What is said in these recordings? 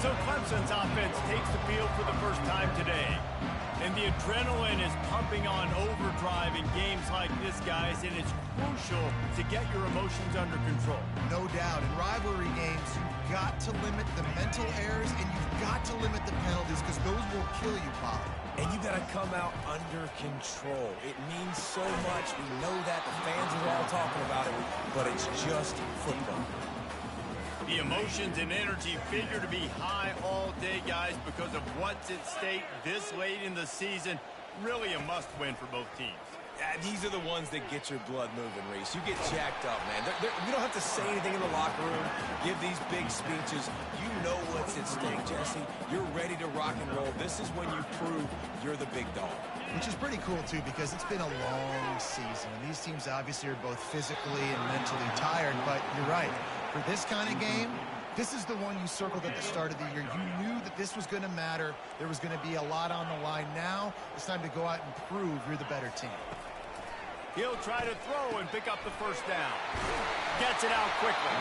So Clemson's offense takes the field for the first time today. And the adrenaline is pumping on overdrive in games like this, guys, and it's crucial to get your emotions under control. No doubt. In rivalry games, you've got to limit the mental errors and you've got to limit the penalties because those will kill you, Bob. And you got to come out under control. It means so much. We know that. The fans are all talking about it, but it's just football. The emotions and energy figure to be high all day, guys, because of what's at stake this late in the season. Really a must-win for both teams. Yeah, these are the ones that get your blood moving, Reese. You get jacked up, man. You don't have to say anything in the locker room, give these big speeches. You know what's at stake, Jesse. You're ready to rock and roll. This is when you prove you're the big dog. Which is pretty cool, too, because it's been a long season. And these teams obviously are both physically and mentally tired, but you're right. For this kind of game, this is the one you circled at the start of the year. You knew that this was going to matter. There was going to be a lot on the line. Now it's time to go out and prove you're the better team. He'll try to throw and pick up the first down. Gets it out quickly.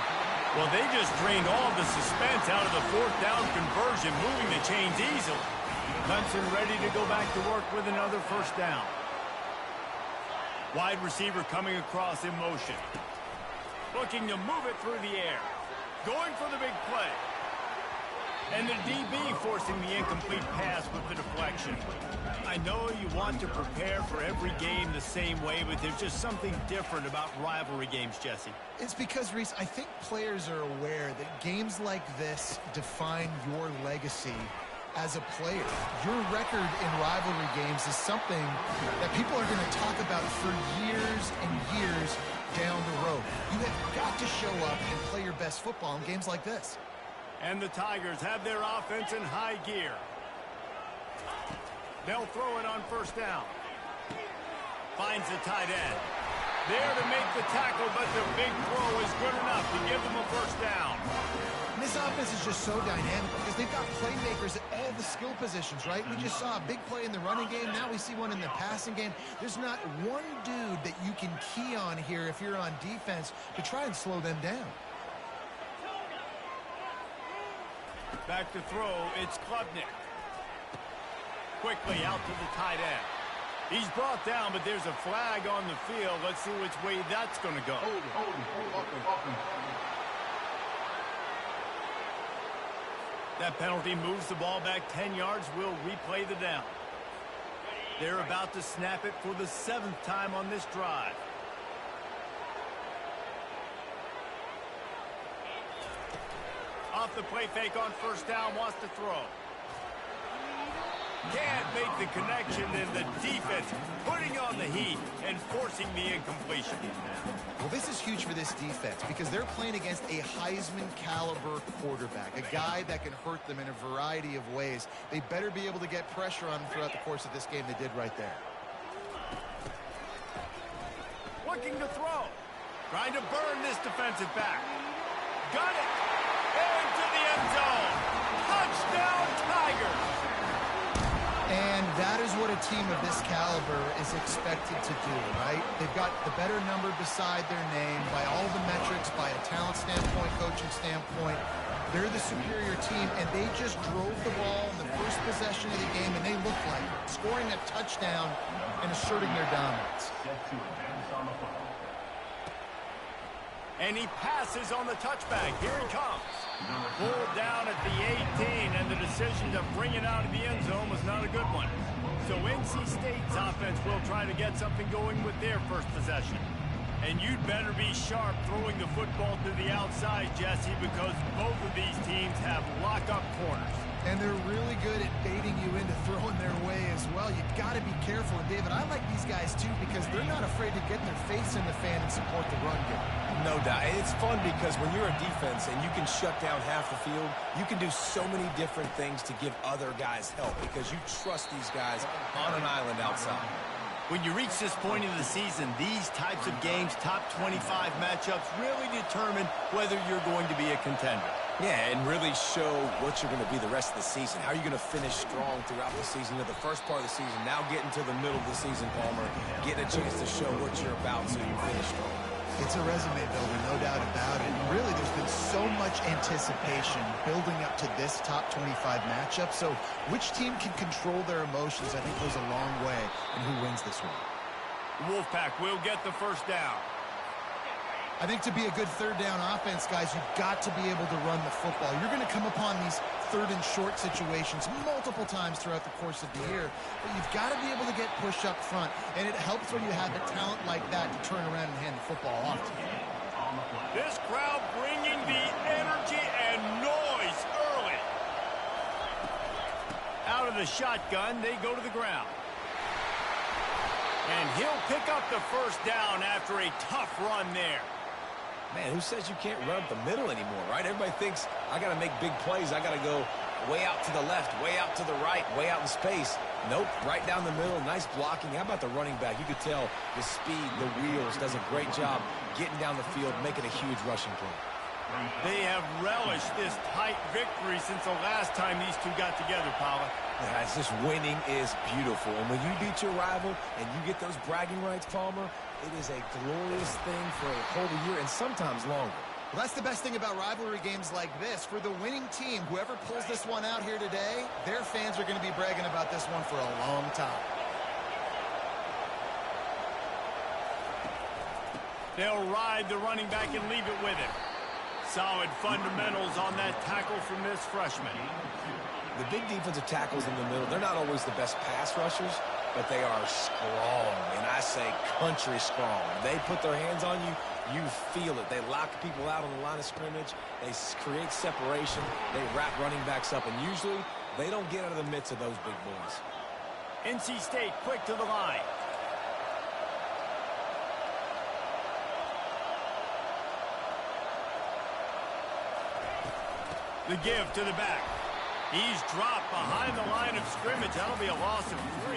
Well, they just drained all the suspense out of the fourth down conversion, moving the chains easily. Clemson ready to go back to work with another first down. Wide receiver coming across in motion. Looking to move it through the air. Going for the big play. And the DB forcing the incomplete pass with the deflection. I know you want to prepare for every game the same way, but there's just something different about rivalry games, Jesse. It's because, Reese, I think players are aware that games like this define your legacy as a player. Your record in rivalry games is something that people are going to talk about for years and years down the road. You have got to show up and play your best football in games like this. And the Tigers have their offense in high gear. They'll throw it on first down. Finds the tight end. There to make the tackle, but the big throw is good enough to give them a first down. And this offense is just so dynamic because they've got playmakers at all the skill positions, right? We just saw a big play in the running game. Now we see one in the passing game. There's not one dude that you can key on here if you're on defense to try and slow them down. Back to throw, it's Klubnik. Quickly out to the tight end. He's brought down, but there's a flag on the field. Let's see which way that's going to go. That penalty moves the ball back 10 yards. We'll replay the down. They're about to snap it for the 7th time on this drive. Off the play fake on first down, wants to throw. Can't make the connection, and the defense putting on the heat and forcing the incompletion. Well, this is huge for this defense because they're playing against a Heisman-caliber quarterback, a guy that can hurt them in a variety of ways. They better be able to get pressure on him throughout the course of this game. They did right there. Looking to throw. Trying to burn this defensive back. Got it. Into the end zone. Touchdown, Tigers. And that is what a team of this caliber is expected to do, right? They've got the better number beside their name by all the metrics, by a talent standpoint, coaching standpoint. They're the superior team, and they just drove the ball in the first possession of the game, and they looked like it, scoring a touchdown and asserting their dominance. And he passes on the touchback. Here he comes. Pulled down at the 18, and the decision to bring it out of the end zone was not a good one. So NC State's offense will try to get something going with their first possession. And you'd better be sharp throwing the football to the outside, Jesse, because both of these teams have lock-up corners. And they're really good at baiting you into throwing their way as well. You've got to be careful. And, David, I like these guys, too, because they're not afraid to get their face in the fan and support the run game. No doubt. It's fun because when you're a defense and you can shut down half the field, you can do so many different things to give other guys help because you trust these guys on an island outside. When you reach this point in the season, these types of games, top 25 matchups, really determine whether you're going to be a contender. Yeah, and really show what you're going to be the rest of the season. How are you going to finish strong throughout the season, to the first part of the season, now getting to the middle of the season, Palmer, getting a chance to show what you're about so you finish strong. It's a resume builder, no doubt about it. And really, there's been so much anticipation building up to this top 25 matchup. So which team can control their emotions, I think, goes a long way in who wins this one. Wolfpack will get the first down. I think to be a good third down offense, guys, you've got to be able to run the football. You're going to come upon these third and short situations multiple times throughout the course of the year, but you've got to be able to get push up front, and it helps when you have a talent like that to turn around and hand the football off to you. This crowd bringing the energy and noise early. Out of the shotgun, they go to the ground. And he'll pick up the first down after a tough run there. Man, who says you can't run up the middle anymore, right? Everybody thinks I got to make big plays. I got to go way out to the left, way out to the right, way out in space. Nope, right down the middle. Nice blocking. How about the running back? You could tell the speed, the wheels, does a great job getting down the field, making a huge rushing play. They have relished this tight victory since the last time these two got together, Paula. Yeah, it's just winning is beautiful. And when you beat your rival and you get those bragging rights, Palmer, it is a glorious thing for a whole year and sometimes longer. Well, that's the best thing about rivalry games like this. For the winning team, whoever pulls this one out here today, their fans are going to be bragging about this one for a long time. They'll ride the running back and leave it with him. Solid fundamentals on that tackle from this freshman. The big defensive tackles in the middle, they're not always the best pass rushers, but they are strong, and I say country strong. They put their hands on you, you feel it. They lock people out on the line of scrimmage. They create separation. They wrap running backs up, and usually they don't get out of the midst of those big boys. NC State quick to the line. The give to the back. He's dropped behind the line of scrimmage. That'll be a loss of 3.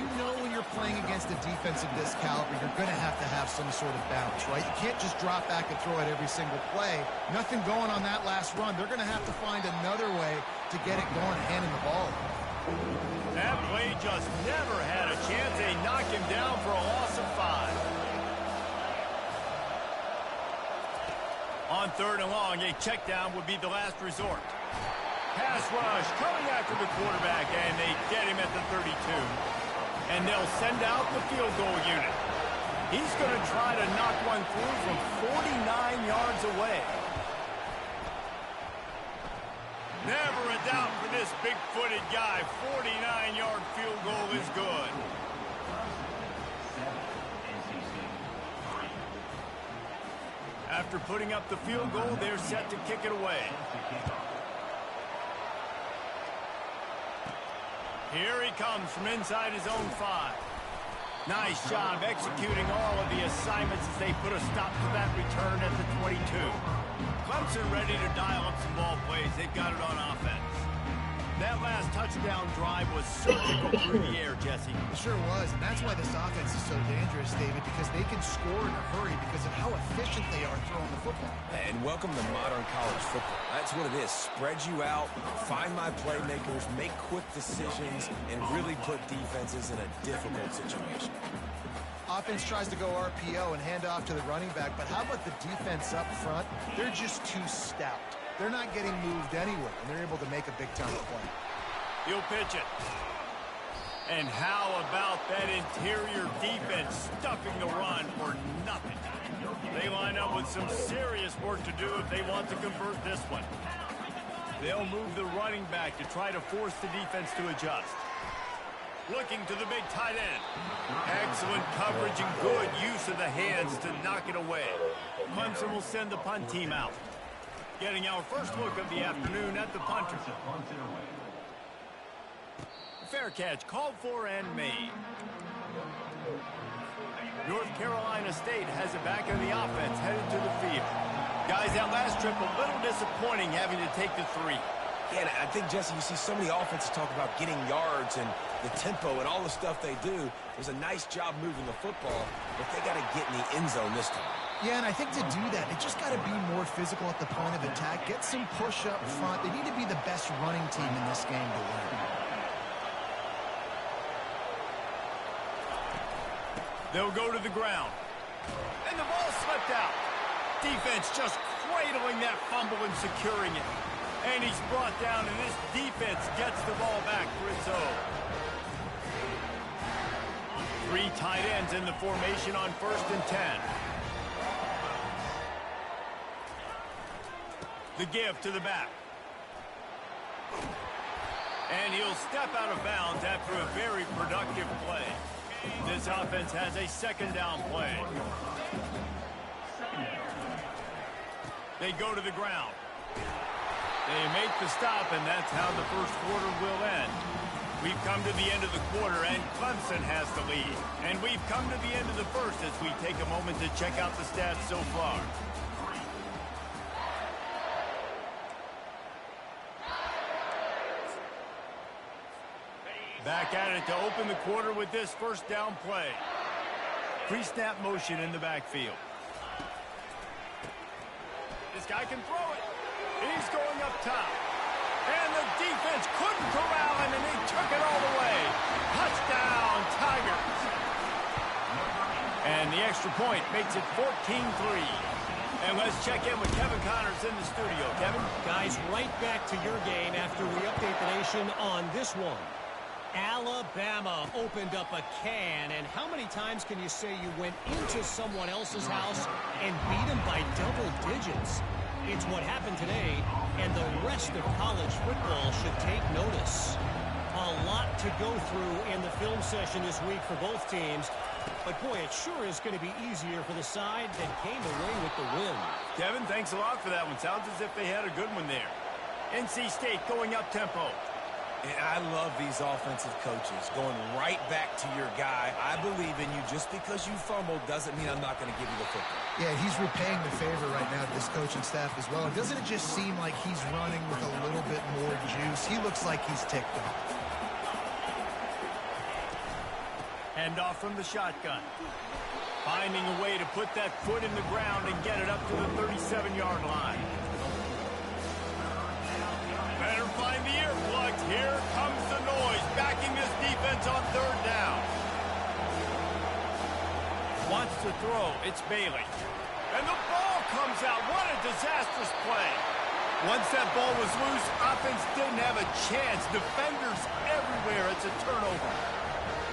You know when you're playing against a defense of this caliber, you're going to have some sort of balance, right? You can't just drop back and throw it every single play. Nothing going on that last run. They're going to have to find another way to get it going, handing the ball. That play just never had a chance. They knock him down for a loss of 5. On third and long, a check down would be the last resort. Pass rush coming after the quarterback, and they get him at the 32. And they'll send out the field goal unit. He's going to try to knock one through from 49 yards away. Never a doubt for this big-footed guy. 49-yard field goal is good. After putting up the field goal, they're set to kick it away. Here he comes from inside his own 5. Nice job executing all of the assignments as they put a stop to that return at the 22. Clemson ready to dial up some ball plays. They've got it on offense. That last touchdown drive was surgical through the air, Jesse. It sure was, and that's why this offense is so dangerous, David, because they can score in a hurry because of how efficient they are throwing the football. And welcome to modern college football. That's what it is. Spread you out, find my playmakers, make quick decisions, and really put defenses in a difficult situation. Offense tries to go RPO and hand off to the running back, but how about the defense up front? They're just too stout. They're not getting moved anywhere, and they're able to make a big-time play. He'll pitch it. And how about that interior defense stuffing the run for nothing? They line up with some serious work to do if they want to convert this one. They'll move the running back to try to force the defense to adjust. Looking to the big tight end. Excellent coverage and good use of the hands to knock it away. Clemson will send the punt team out. Getting our first look of the afternoon at the punter. Fair catch called for and made. North Carolina State has it back on the offense headed to the field. Guys, that last trip a little disappointing having to take the 3. Yeah, and I think, Jesse, you see so many offenses talk about getting yards and the tempo and all the stuff they do. It was a nice job moving the football, but they got to get in the end zone this time. Yeah, and I think to do that, they just got to be more physical at the point of attack, get some push up front. They need to be the best running team in this game to win. They'll go to the ground. And the ball slipped out. Defense just cradling that fumble and securing it. And he's brought down, and this defense gets the ball back for its own. 3 tight ends in the formation on 1st and 10. The give to the back. And he'll step out of bounds after a very productive play. This offense has a 2nd down play. They go to the ground. They make the stop, and that's how the first quarter will end. We've come to the end of the quarter, and Clemson has the lead. And we've come to the end of the first as we take a moment to check out the stats so far. Back at it to open the quarter with this 1st down play. Pre-snap motion in the backfield. This guy can throw it. He's going up top. And the defense couldn't corral him, and they took it all the way. Touchdown, Tigers. And the extra point makes it 14-3. And let's check in with Kevin Connors in the studio. Kevin? Guys, right back to your game after we update the nation on this one. Alabama opened up a can, and how many times can you say you went into someone else's house and beat them by double digits? It's what happened today, and the rest of college football should take notice. A lot to go through in the film session this week for both teams, but boy, it sure is going to be easier for the side that came away with the win. Kevin, thanks a lot for that one. Sounds as if they had a good one there. NC State going up-tempo. And I love these offensive coaches going right back to your guy. I believe in you. Just because you fumbled doesn't mean I'm not going to give you the football. Yeah, he's repaying the favor right now to this coaching staff as well. And doesn't it just seem like he's running with a little bit more juice? He looks like he's ticked off. Hand off from the shotgun. Finding a way to put that foot in the ground and get it up to the 37-yard line. Better find the earplugs. Here comes the noise, backing this defense on 3rd down. Wants to throw. It's Bailey. And the ball comes out. What a disastrous play. Once that ball was loose, offense didn't have a chance. Defenders everywhere. It's a turnover.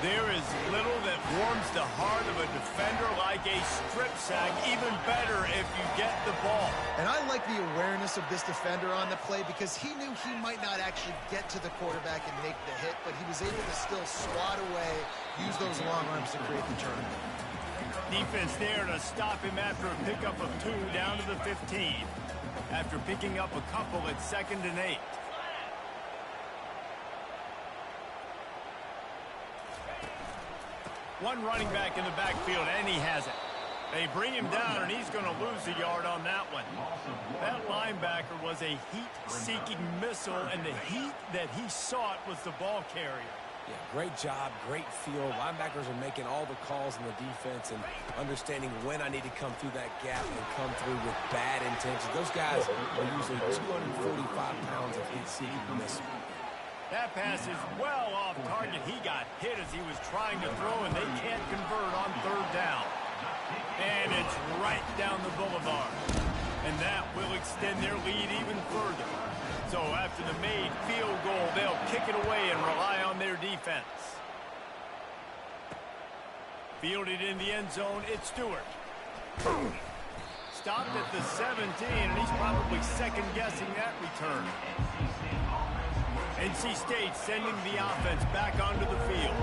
There is little that warms the heart of a defender like a strip sack. Even better if you get the ball. And I like the awareness of this defender on the play because he knew he might not actually get to the quarterback and make the hit, but he was able to still swat away, use those long arms to create the turnover. Defense there to stop him after a pickup of 2 down to the 15. After picking up a couple at 2nd and 8. One running back in the backfield, and he has it. They bring him down, and he's going to lose a yard on that one. That linebacker was a heat-seeking missile, and the heat that he sought was the ball carrier. Yeah, great job, great feel. Linebackers are making all the calls in the defense and understanding when I need to come through that gap and come through with bad intentions. Those guys are usually 245 pounds of heat-seeking missile. That pass is well off target. He got hit as he was trying to throw, and they can't convert on 3rd down. And it's right down the boulevard. And that will extend their lead even further. So after the made field goal, they'll kick it away and rely on their defense. Fielded in the end zone, it's Stewart. Stopped at the 17, and he's probably second-guessing that return. NC State sending the offense back onto the field.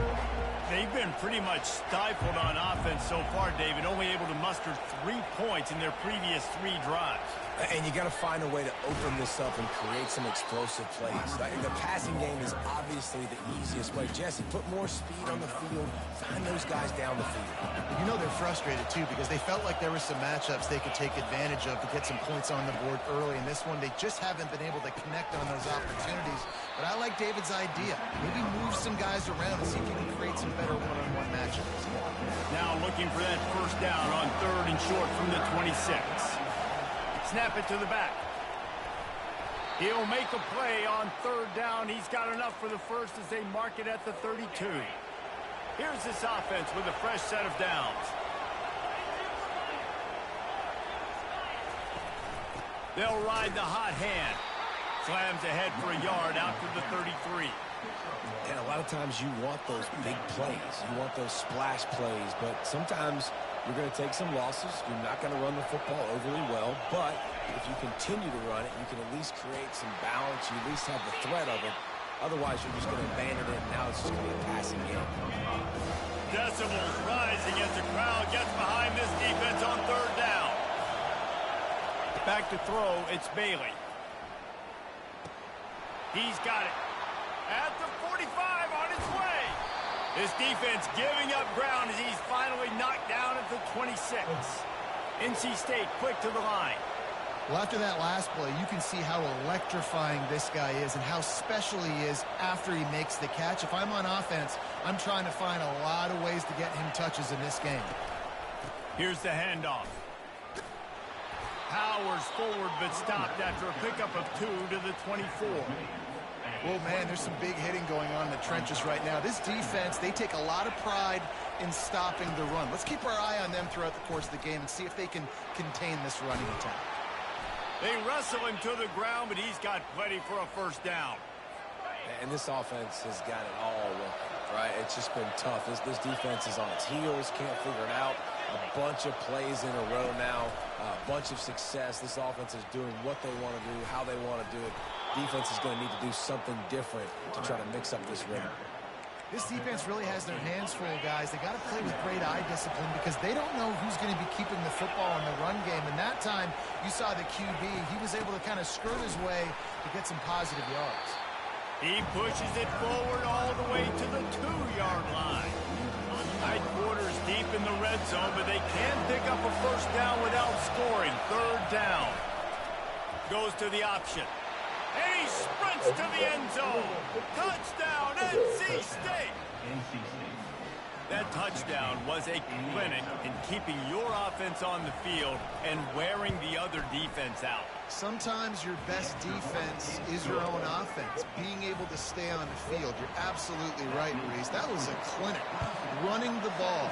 They've been pretty much stifled on offense so far, David, only able to muster 3 points in their previous 3 drives. And you got to find a way to open this up and create some explosive plays. The passing game is obviously the easiest way. Jesse, put more speed on the field. Find those guys down the field. You know they're frustrated, too, because they felt like there were some matchups they could take advantage of to get some points on the board early. In this one, they just haven't been able to connect on those opportunities. But I like David's idea. Maybe move some guys around and see if you can create some better one-on-one matchups. Now looking for that 1st down on 3rd and short from the 26. Snap it to the back. He'll make a play on 3rd down. He's got enough for the first as they mark it at the 32. Here's this offense with a fresh set of downs. They'll ride the hot hand. Slams ahead for a yard out to the 33. And a lot of times you want those big plays. You want those splash plays, but sometimes you're going to take some losses. You're not going to run the football overly well, but if you continue to run it, you can at least create some balance. You at least have the threat of it. Otherwise, you're just going to abandon it, and now it's just going to be a passing game. Decibels rising as the crowd gets behind this defense on third down. Back to throw, it's Bailey. He's got it. At the 45 on its way. This defense giving up ground as he's finally knocked down at the 26. NC State quick to the line. Well, after that last play, you can see how electrifying this guy is and how special he is after he makes the catch. If I'm on offense, I'm trying to find a lot of ways to get him touches in this game. Here's the handoff. Powers forward but stopped after a pickup of 2 to the 24. Well, man, there's some big hitting going on in the trenches right now. This defense, they take a lot of pride in stopping the run. Let's keep our eye on them throughout the course of the game and see if they can contain this running attack. They wrestle him to the ground, but he's got plenty for a first down. And this offense has got it all working, right? It's just been tough. This defense is on its heels, can't figure it out. A bunch of plays in a row now, a bunch of success. This offense is doing what they want to do, how they want to do it. Defense is going to need to do something different to try to mix up this rhythm. This defense really has their hands full, guys. They got to play with great eye discipline because they don't know who's going to be keeping the football in the run game. And that time, you saw the QB. He was able to kind of skirt his way to get some positive yards. He pushes it forward all the way to the 2-yard line. Night quarters deep in the red zone, but they can pick up a first down without scoring. Third down. Goes to the option. And he sprints to the end zone. Touchdown, NC State. That touchdown was a clinic in keeping your offense on the field and wearing the other defense out. Sometimes your best defense is your own offense, being able to stay on the field. You're absolutely right, Reese. That was a clinic. Running the ball,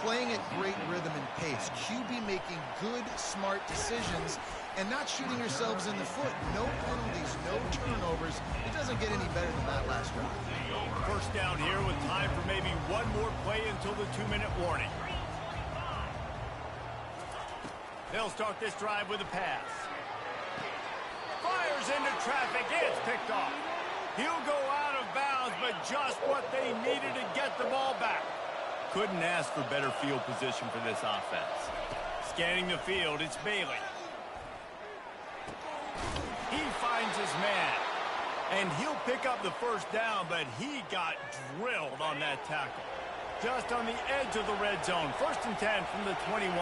playing at great rhythm and pace. QB making good, smart decisions and not shooting yourselves in the foot. No penalties, no turnovers. It doesn't get any better than that last drive. First down here with time for maybe one more play until the 2-minute warning. They'll start this drive with a pass. Fires into traffic. It's picked off. He'll go out of bounds, but just what they needed to get the ball back. Couldn't ask for better field position for this offense. Scanning the field, it's Bailey. He finds his man. And he'll pick up the first down, but he got drilled on that tackle. Just on the edge of the red zone. 1st and 10 from the 21.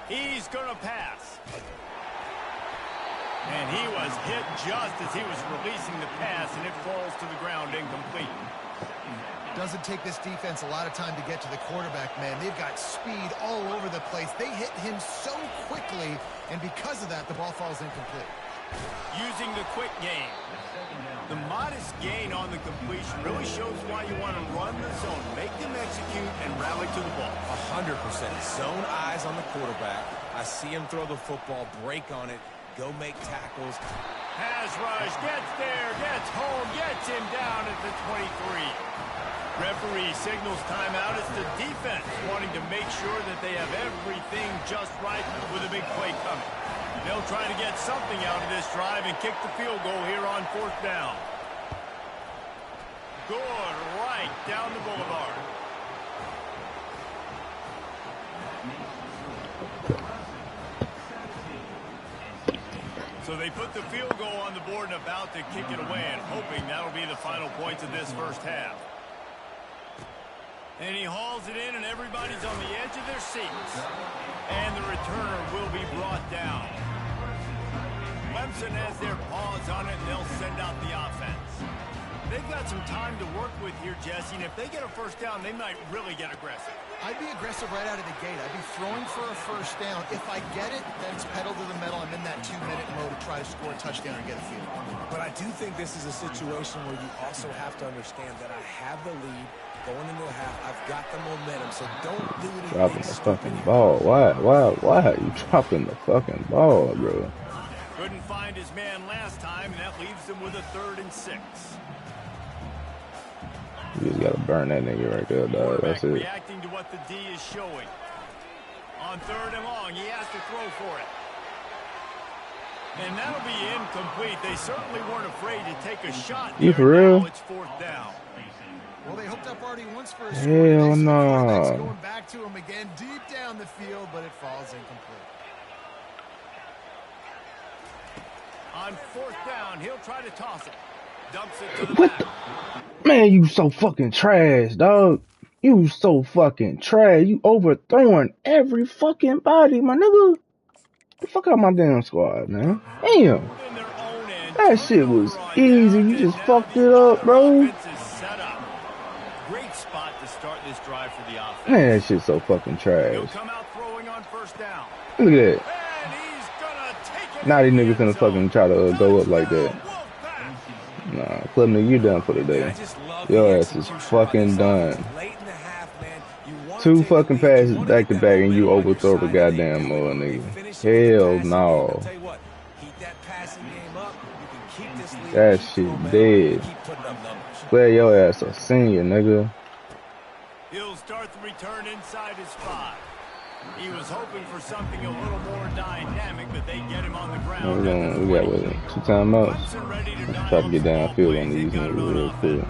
He's going to pass. And he was hit just as he was releasing the pass, and it falls to the ground incomplete. Doesn't take this defense a lot of time to get to the quarterback, man. They've got speed all over the place. They hit him so quickly, and because of that, the ball falls incomplete. Using the quick game. The modest gain on the completion really shows why you want to run the zone, make them execute, and rally to the ball. 100%. Zone eyes on the quarterback. I see him throw the football, break on it, go make tackles. Pass rush, gets there, gets home, gets him down at the 23. Referee signals timeout. It's the defense wanting to make sure that they have everything just right with a big play coming. They'll try to get something out of this drive and kick the field goal here on 4th down. Good, right down the boulevard. So they put the field goal on the board and about to kick it away and hoping that'll be the final points of this first half. And he hauls it in and everybody's on the edge of their seats. And the returner will be brought down. Clemson has their paws on it and they'll send out the offense. They've got some time to work with here, Jesse, and if they get a first down, they might really get aggressive. I'd be aggressive right out of the gate. I'd be throwing for a first down. If I get it, then it's pedal to the metal. I'm in that 2-minute mode to try to score a touchdown or get a field. But I do think this is a situation where you also have to understand that I have the lead. going into the half. I've got the momentum, so don't do anything Dropping the stupid fucking here. ball. Why are you dropping the fucking ball, bro? Couldn't find his man last time, and that leaves him with a 3rd and 6. You just gotta burn that nigga right there, dog. That's it. Reacting to what the D is showing. On 3rd and long, he has to throw for it. And that'll be incomplete. They certainly weren't afraid to take a shot. You for real? Now it's 4th down. Well, they hooked up already once for a Hell score. no. Going back to him again, deep down the field, but it falls incomplete. On 4th down, he'll try to toss it. Dumps it to the What back. Man, you so fucking trash, dog. You so fucking trash. You overthrowing every fucking body, my nigga. Fuck out my damn squad, man. Damn. That shit was easy. You just fucked it up, bro. Great spot to start this drive for the offense. Man, that shit's so fucking trash. He'll come out throwing on 1st down. Look at that. And he's gonna take it. Now these niggas gonna fucking try to go up like that. Nah, Clemson, you done for the day. Your ass is fucking done. 2 fucking passes back to back and you overthrow the goddamn mother nigga. Hell no. That shit dead. Play your ass a senior, nigga. He'll start the return inside his 5. He was hoping for something a little more dynamic, but they get him on the ground. We got what, 2 timeouts. Try to get downfield on these niggas real quick.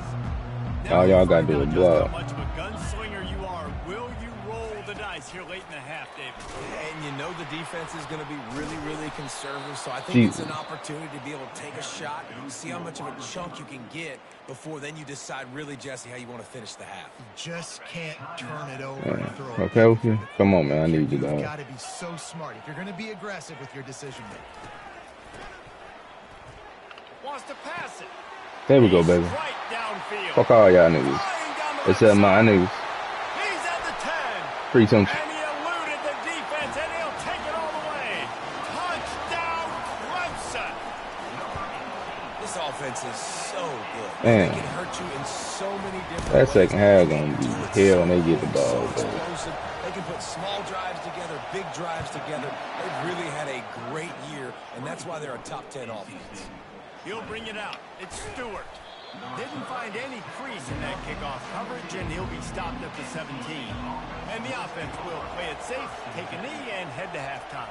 All y'all gotta do is block. Much of a gunslinger you are. Will you roll the dice here late in the half, David? And you know the defense is going to be really, really conservative, so I think it's an opportunity to be able to take a shot and see how much of a chunk you can get before then you decide really, Jesse, how you want to finish the half. You just can't turn it over and throw it. Okay with you? Come on, man. I need you, dog. You've got to be so smart if you're going to be aggressive with your decision making. Wants to pass it. There we go, baby. Right downfield. Fuck all y'all niggas. Except my niggas. He's at the 10. Free some. And he eluded the defense, and he'll take it all the way. Touchdown, Clemson. This offense is so good. Man. They can hurt you in so many different That ways. second half gonna be hell when they get the ball. So explosive. They can put small drives together, big drives together. They've really had a great year, and that's why they're a top 10 offense. He'll bring it out. It's Stewart. Didn't find any crease in that kickoff coverage, and he'll be stopped at the 17. And the offense will play it safe, take a knee, and head to halftime.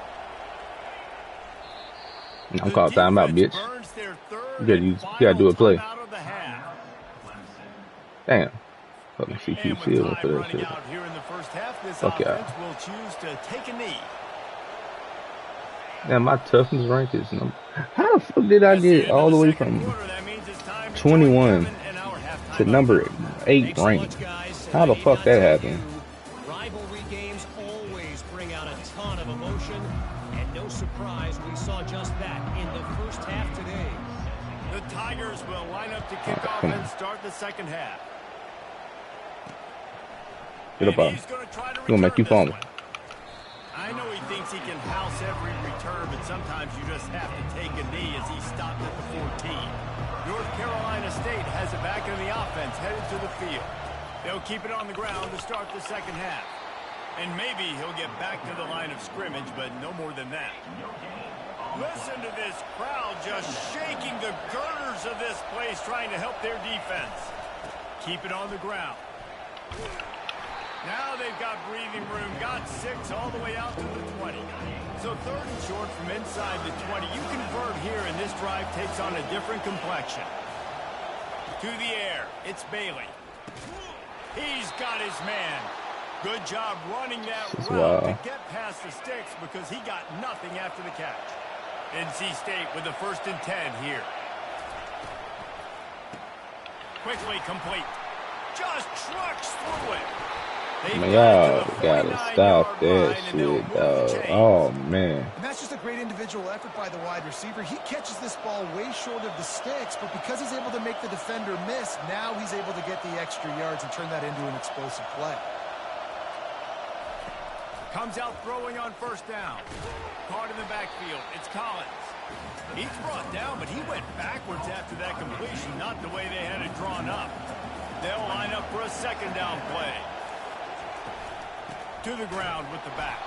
I'm called timeout, bitch. You gotta do a play. Damn. Fucking CQ Shield for that shit. Fuck y'all. Will choose to take a knee. Damn, my toughness rank is number. How the fuck did I get all the way from 21 to number 8 ranked? How the fuck that happened? Rivalry games always bring out a ton of emotion, and no surprise we saw just that in the first half today. The Tigers will line up to kick off and start the second half. Get up, He's gonna make you fumble. I know he thinks he can house every return, but sometimes you just have to take a knee as he stopped at the 14. North Carolina State has it back in the offense, headed to the field. They'll keep it on the ground to start the second half. And maybe he'll get back to the line of scrimmage, but no more than that. Listen to this crowd just shaking the girders of this place, trying to help their defense. Keep it on the ground. Now they've got breathing room, got 6 all the way out to the 20. So 3rd and short from inside the 20. You convert here, and this drive takes on a different complexion. To the air, it's Bailey. He's got his man. Good job running that route to get past the sticks because he got nothing after the catch. NC State with the 1st and 10 here. Quickly complete. Just trucks through it. Man, y'all gotta stop that shit, dog. Oh, man. And that's just a great individual effort by the wide receiver. He catches this ball way short of the sticks, but because he's able to make the defender miss, now he's able to get the extra yards and turn that into an explosive play. Comes out throwing on 1st down. Caught in the backfield. It's Collins. He's brought down, but he went backwards after that completion, not the way they had it drawn up. They'll line up for a second down play. To the ground with the back.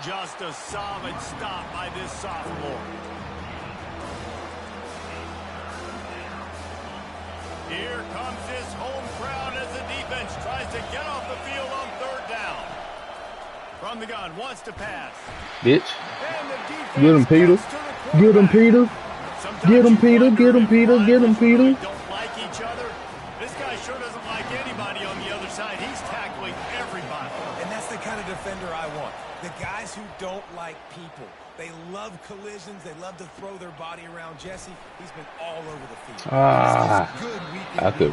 Just a solid stop by this sophomore. Here comes this home crowd as the defense tries to get off the field on third down. From the gun, wants to pass. Bitch. Get him, Peter. Get him, Peter. Get him, Peter. Get him, Peter. Get him, Peter. Don't like each other. This guy sure doesn't like anybody on the other side. He's tackling everybody. And that's the kind of defender I want. The guys who don't like people. They love collisions. They love to throw their body around. Jesse, he's been all over the field. I could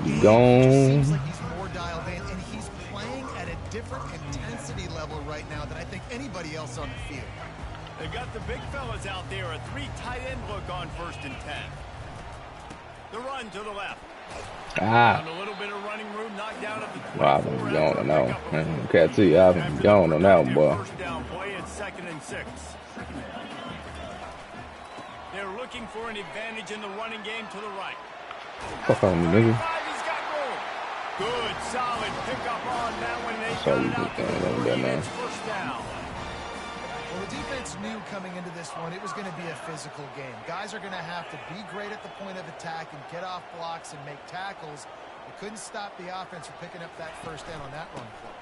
be gone. Seems like he's more dialed in, and he's playing at a different intensity level right now than I think anybody else on the field. They got the big fellas out there. A 3 tight end look on 1st and 10. The run to the left. Ah. A little bit of running room, knocked down at the 24. Wow, I've been gone on that one. Can't see. I've been gone on that one, boy. First down play at 2nd and 6. They're looking for an advantage in the running game to the right. Fuck on me, nigga. He's got room. Good, solid pickup on that one. They Saw got you it out get to that, the 3. man. It's first down. Well, the defense knew coming into this one it was going to be a physical game. Guys are going to have to be great at the point of attack and get off blocks and make tackles. They couldn't stop the offense from picking up that first down on that run play.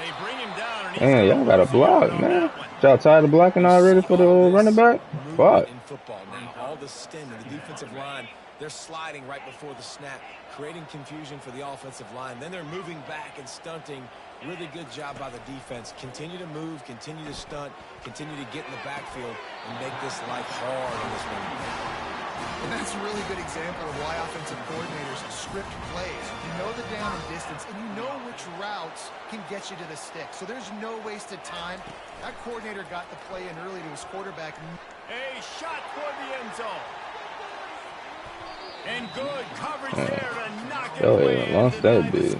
They bring him down. And Man, y'all got a block, man. Y'all tired of blocking already for the running back? Fuck. In football now, all the stem in the defensive line, they're sliding right before the snap, creating confusion for the offensive line. Then they're moving back and stunting. Really good job by the defense. Continue to move, continue to stunt, continue to get in the backfield and make this life hard on this one. And that's a really good example of why offensive coordinators script plays. You know the down and distance, and you know which routes can get you to the stick. So there's no wasted time. That coordinator got the play in early to his quarterback. A shot for the end zone. And good coverage there to knock it away. Lost that big.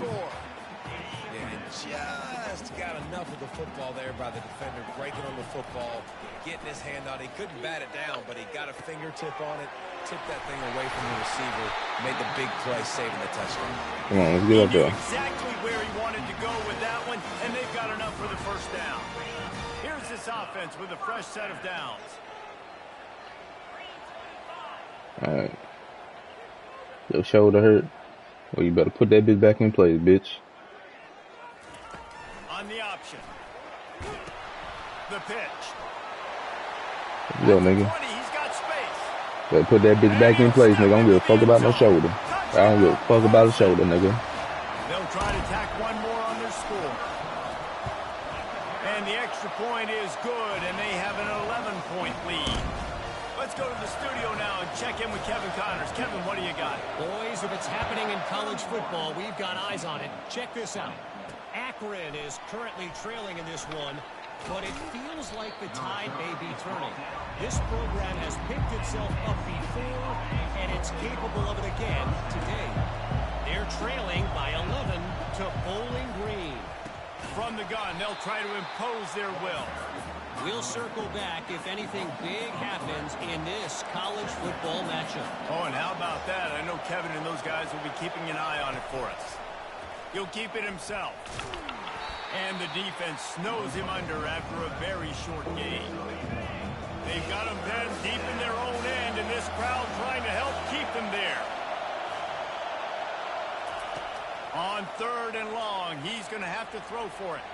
Just got enough of the football there by the defender, breaking on the football, getting his hand on it. He couldn't bat it down, but he got a fingertip on it, tipped that thing away from the receiver, made the big play, saving the touchdown. Come on, let's get up there. Exactly where he wanted to go with that one, and they've got enough for the first down. Here's this offense with a fresh set of downs. All right. Your shoulder hurt. Well, you better put that bitch back in place, bitch. On the option. The pitch. Yo, nigga. 20, he's got space. Better put that bitch back in place, nigga. I don't give a fuck about no shoulder. I don't give a fuck about a shoulder, nigga. They'll try to tack one more on their score. And the extra point is good, and they have an 11-point lead. Let's go to the studio now and check in with Kevin Connors. Kevin, what do you got? Boys, if it's happening in college football, we've got eyes on it. Check this out. Akron is currently trailing in this one, but it feels like the tide may be turning. This program has picked itself up before, and it's capable of it again today. They're trailing by 11 to Bowling Green. From the gun, they'll try to impose their will. We'll circle back if anything big happens in this college football matchup. Oh, and how about that? I know Kevin and those guys will be keeping an eye on it for us. He'll keep it himself. And the defense snows him under after a very short game. They've got him then deep in their own end, and this crowd trying to help keep them there. On 3rd and long, he's going to have to throw for it.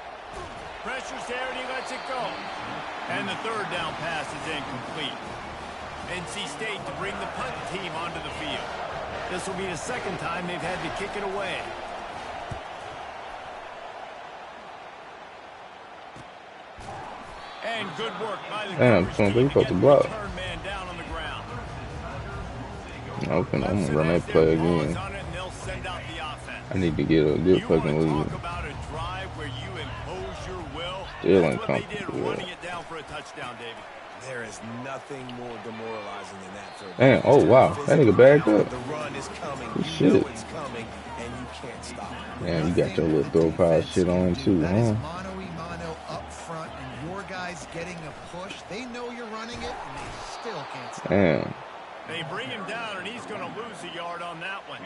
Pressure's there, and he lets it go. And the 3rd down pass is incomplete. NC State to bring the punt team onto the field. This will be the 2nd time they've had to kick it away. And good work by the Damn, son, they supposed to block. man down on the ground. Okay, I'm gonna run that play again. I need to get a good fucking lead. Talk about a drive where you impose your will. Still That's what they did, uncomfortable. running it down for a touchdown, David. There is nothing more demoralizing than that for a Damn, oh wow, that nigga backed up. The run is coming. Good You shit. know it's coming, and you can't stop. Damn, you got your little throw power shit on too, That is huh? mano-a-mano up front, and your guys getting a push. They know you're running it, and they still can't stop. Damn. They bring him down, and he's going to lose a yard on that one.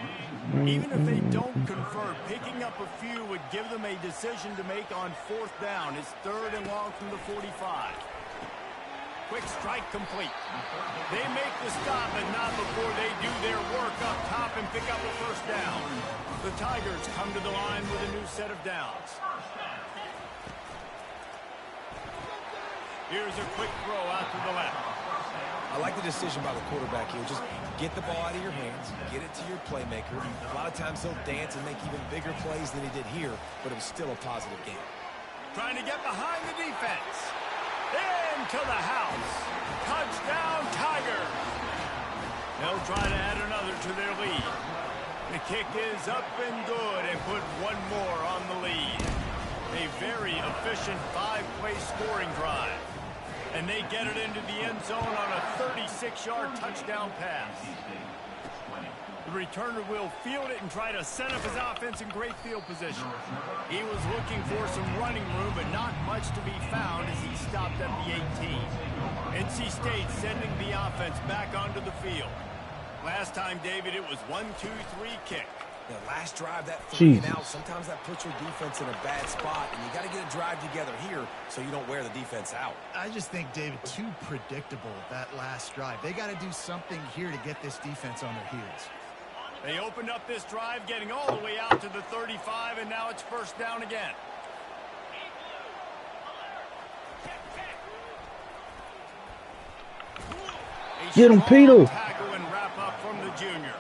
Even if they don't convert, picking up a few would give them a decision to make on 4th down. It's 3rd and long from the 45. Quick strike complete. They make the stop, but not before they do their work up top and pick up a 1st down. The Tigers come to the line with a new set of downs. Here's a quick throw out to the left. I like the decision by the quarterback here. Just get the ball out of your hands, get it to your playmaker. A lot of times he'll dance and make even bigger plays than he did here, but it was still a positive game. Trying to get behind the defense. Into the house. Touchdown, Tigers. They'll try to add another to their lead. The kick is up and good and put one more on the lead. A very efficient 5-play scoring drive. And they get it into the end zone on a 36-yard touchdown pass. The returner will field it and try to set up his offense in great field position. He was looking for some running room, but not much to be found as he stopped at the 18. NC State sending the offense back onto the field. Last time, David, it was 1-2-3 kick. The last drive, that 3 and out, sometimes that puts your defense in a bad spot, and you got to get a drive together here so you don't wear the defense out. I just think, David, too predictable, that last drive. They got to do something here to get this defense on their heels. They opened up this drive, getting all the way out to the 35, and now it's 1st down again. Get him, Peter. Tackle and wrap up from the junior.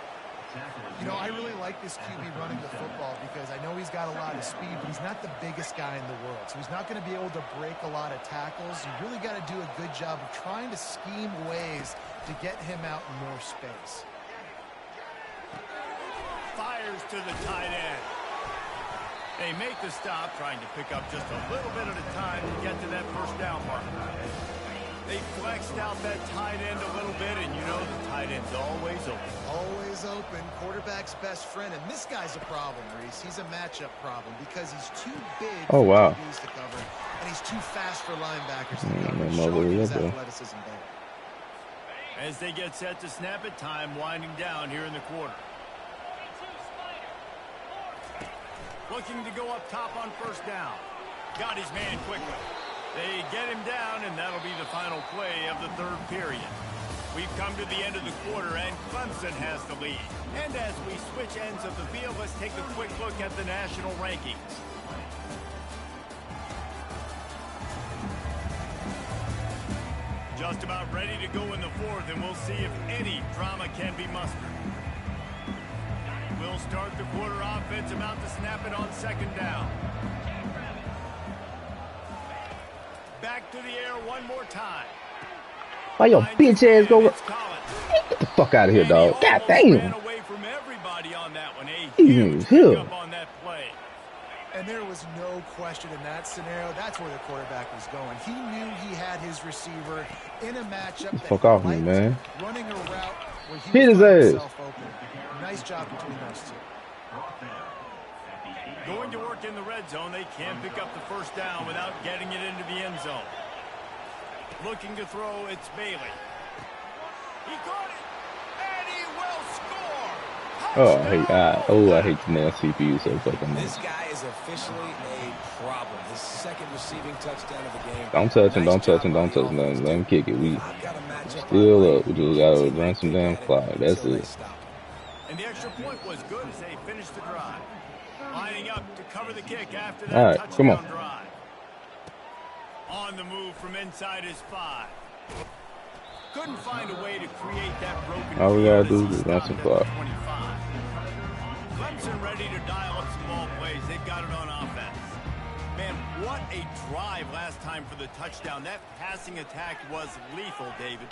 You know, I really like this QB running the football because I know he's got a lot of speed, but he's not the biggest guy in the world. So he's not going to be able to break a lot of tackles. You really got to do a good job of trying to scheme ways to get him out in more space. Fires to the tight end. They make the stop, trying to pick up just a little bit at a time to get to that 1st down mark. They flexed out that tight end a little bit, and you know the tight end's always open. Always open. Quarterback's best friend. And this guy's a problem, Reese. He's a matchup problem because he's too big for QBs to cover, and he's too fast for linebackers to cover. Showing his athleticism there. As they get set to snap it, time winding down here in the quarter. Looking to go up top on 1st down. Got his man quickly. They get him down, and that'll be the final play of the 3rd period. We've come to the end of the quarter, and Clemson has the lead. And as we switch ends of the field, let's take a quick look at the national rankings. Just about ready to go in the 4th, and we'll see if any drama can be mustered. We'll start the quarter offense, about to snap it on 2nd down. Back to the air one more time. Why your bitch ass go? Get the fuck out of here, dog. God damn. Away from everybody on that one. Here. On that play. And there was no question in that scenario. That's where the quarterback was going. He knew he had his receiver in a matchup. Fuck off me, man. Running a route where he hit his ass. Open. Nice job between those two. Going to work in the red zone. They can't pick up the 1st down without getting it into the end zone. Looking to throw, it's Bailey. He caught it, and he will score. I hate the nail CPU so fucking much. This guy is officially a problem. His 2nd receiving touchdown of the game. Don't touch him, don't touch him, don't touch him. Let him kick it. We still up. We just gotta run some damn clock. That's it. And the extra point was good as they finished the drive. Lining up to cover the kick after that touchdown drive. On the move from inside his 5. Couldn't find a way to create that broken. All we gotta do is run some clock. Clemson ready to dial up some ball plays. They've got it on offense. Man, what a drive last time for the touchdown. That passing attack was lethal, David.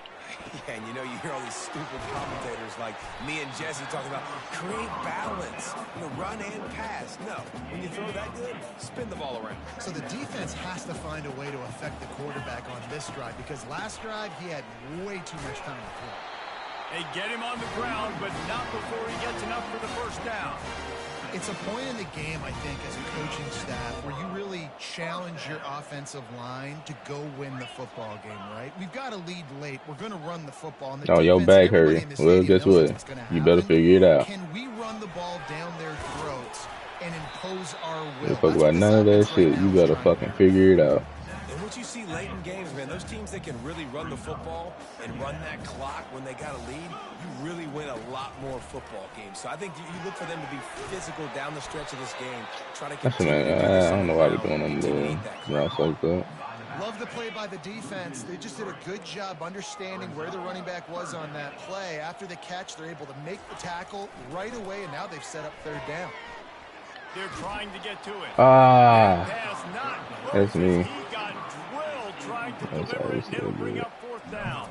Yeah, and you know, you hear all these stupid commentators like me and Jesse talking about create balance, run and pass. No, when you throw that good, spin the ball around. So the defense has to find a way to affect the quarterback on this drive because last drive he had way too much time to throw. They get him on the ground, but not before he gets enough for the 1st down. It's a point in the game, I think, as a coaching staff where you really challenge your offensive line to go win the football game, right? We've got to lead late. We're going to run the football. And the Oh, your defense back and everybody hurt. in the Well, stadium guess knows that's what? what's going to You better happen. figure it out. Can we run the ball down their throats and impose our Don't will? fuck about none of that shit. You better fucking figure it out. And what you see late in games, man, those teams that can really run the football and run that clock when they got a lead, you really win a lot more football games. So I think you look for them to be physical down the stretch of this game. Try to continue to do this. I don't know why they're doing them little routes like that. Love the play by the defense. They just did a good job understanding where the running back was on that play. After the catch, they're able to make the tackle right away, and now they've set up third down. They're trying to get to it. That's me. He got drilled trying to deliver it, and it'll bring up fourth down.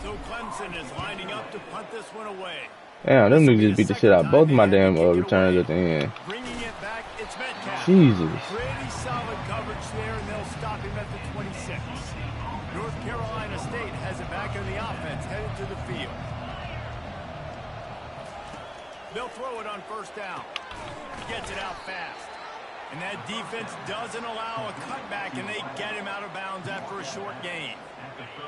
So Clemson is lining up to punt this one away. Damn, them niggas just beat the shit out of both of my damn returns at the end. Bringing it back, it's Metcalf. Jesus. Pretty solid coverage there, and they'll stop him at the 26. North Carolina State has it back in the offense, headed to the field. They'll throw it on first down. Gets it out fast. And that defense doesn't allow a cutback, and they get him out of bounds after a short gain.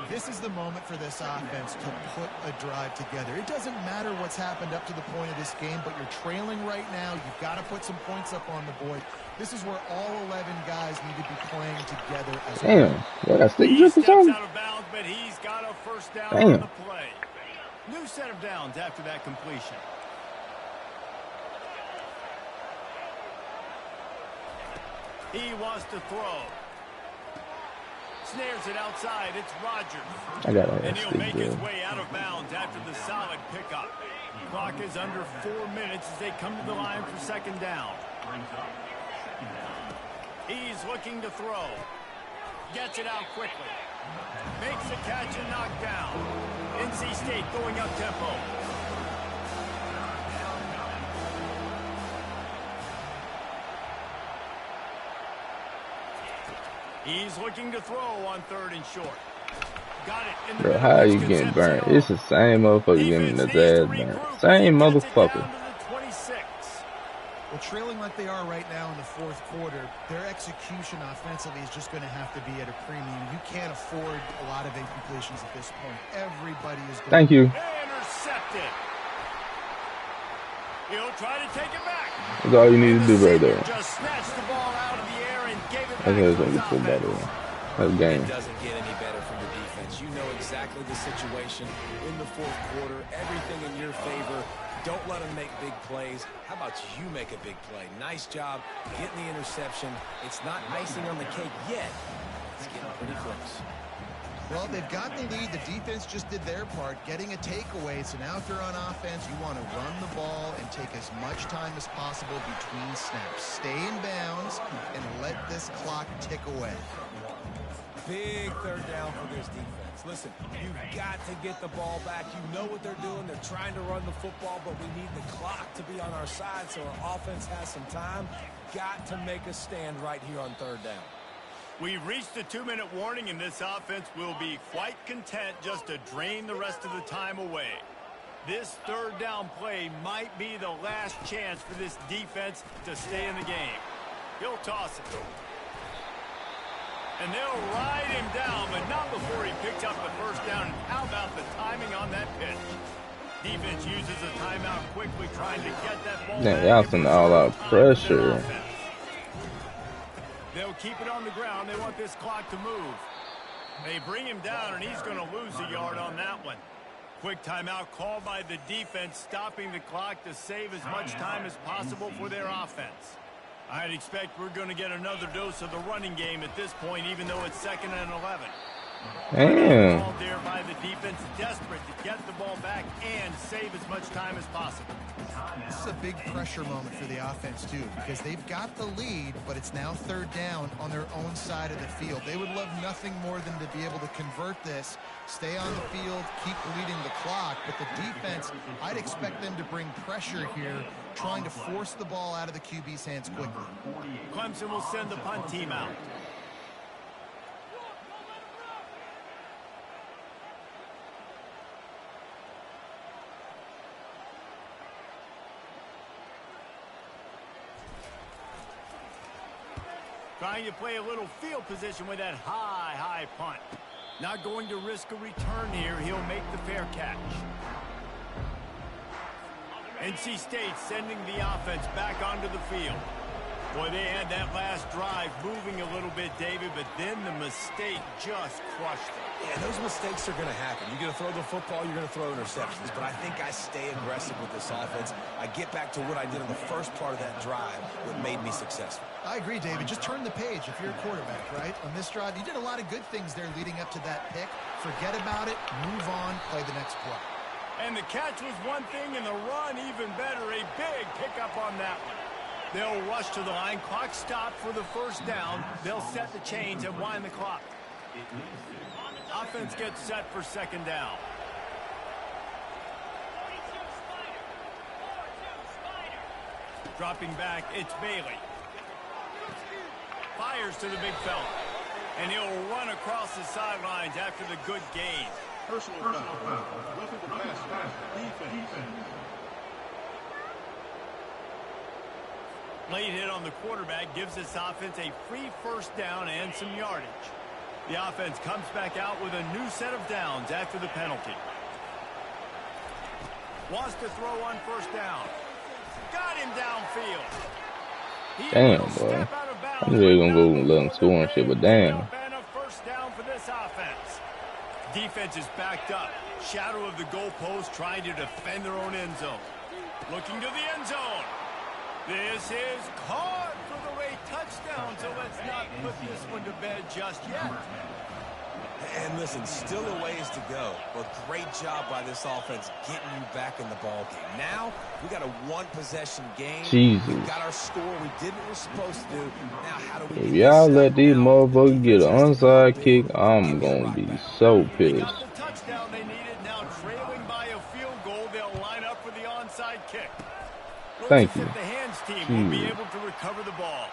This is the moment for this offense to put a drive together. It doesn't matter what's happened up to the point of this game, but you're trailing right now. You've got to put some points up on the board. This is where all 11 guys need to be playing together as a Damn, what, I stick He drift or steps something? out of bounds, but he's got a first down Damn. on the play. New set of downs after that completion. He wants to throw. Snares it outside. It's Rodgers. I got a And he'll stick make his drift. way out of bounds after the solid pickup. Clock is under 4 minutes as they come to the line for second down. He's looking to throw. Gets it out quickly. Makes the catch and knocked down. NC State going up tempo. He's looking to throw on third and short. Got it in the Bro, middle. how It's you getting burnt? Concepcion. It's the same motherfucker getting his ass burnt. Same motherfucker. Well, trailing like they are right now in the fourth quarter, their execution offensively is just going to have to be at a premium. You can't afford a lot of incompletions at this point. Everybody is going Thank you. Intercepted. He'll try to take it back. That's all you need to do right there. Just snatched the ball out of the air and gave it back That's how it's to gonna his get so offense. better. That's game. It doesn't get any better from the defense. You know exactly the situation in the fourth quarter. Everything in your favor. Don't let them make big plays. How about you make a big play? Nice job getting the interception. It's not icing on the cake yet. It's getting pretty close. Well, they've got the lead. The defense just did their part, getting a takeaway. So now if you're on offense, you want to run the ball and take as much time as possible between snaps. Stay in bounds and let this clock tick away. Big third down for this defense. Listen, you've got to get the ball back. You know what they're doing. They're trying to run the football, but we need the clock to be on our side so our offense has some time. Got to make a stand right here on third down. We've reached the 2-minute warning, and this offense will be quite content just to drain the rest of the time away. This third down play might be the last chance for this defense to stay in the game. He'll toss it. And they'll ride him down, but not before he picks up the first down. And how about the timing on that pitch? Defense uses a timeout quickly, trying to get that ball back. Y'all some all-out pressure. They'll keep it on the ground. They want this clock to move. They bring him down, and he's going to lose a yard on that one. Quick timeout called by the defense, stopping the clock to save as much time as possible for their offense. I'd expect we're going to get another dose of the running game at this point, even though it's 2nd and 11. Damn. Called there by the defense, desperate to get the ball back and save as much time as possible. This is a big pressure moment for the offense, too, because they've got the lead, but it's now third down on their own side of the field. They would love nothing more than to be able to convert this, stay on the field, keep leading the clock. But the defense, I'd expect them to bring pressure here, trying to force the ball out of the QB's hands quickly. Clemson will send the punt team out. Trying to play a little field position with that high punt. Not going to risk a return here. He'll make the fair catch. NC State sending the offense back onto the field. Boy, they had that last drive moving a little bit, David, but then the mistake just crushed them. Yeah, those mistakes are going to happen. You're going to throw the football, you're going to throw interceptions. But I think I stay aggressive with this offense. I get back to what I did in the first part of that drive, what made me successful. I agree, David. Just turn the page if you're a quarterback, right? On this drive, you did a lot of good things there leading up to that pick. Forget about it, move on, play the next play. And the catch was one thing, and the run even better. A big pickup on that one. They'll rush to the line. Clock stopped for the first down. They'll set the chains and wind the clock. Offense gets set for second down. Dropping back, it's Bailey. Fires to the big fella. And he'll run across the sidelines after the good gain. Personal foul. Roughing the pass. Defense. Late hit on the quarterback gives this offense a free first down and some yardage. The offense comes back out with a new set of downs after the penalty. Wants to throw on first down. Got him downfield. Damn, boy. I'm really gonna go let him score and shit, but damn. And a first down for this offense. Defense is backed up. Shadow of the goalpost trying to defend their own end zone. Looking to the end zone. This is caught for the Ray touchdown, so let's not put this one to bed just yet. And listen, still a ways to go, but great job by this offense getting you back in the ball game. Now, we got a one-possession game. Jesus. We got our score. We did what we're supposed to do. Now, how do we If y'all let these motherfuckers get an onside kick, I'm gonna be so They pissed. got the touchdown they needed. Now trailing by a field goal, they'll line up for the onside kick. Thank you. The hands team will be able to recover the ball.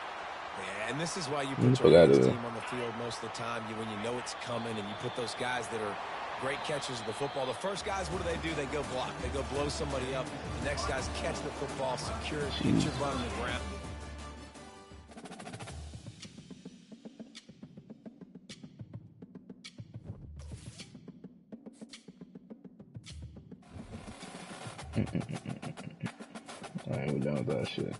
Yeah, and this is why you put your hands team on the field most of the time. When you know it's coming and you put those guys that are great catchers of the football. The first guys, what do? They go block. They go blow somebody up. The next guys catch the football, secure it, get your butt on the ground. I ain't done with that shit.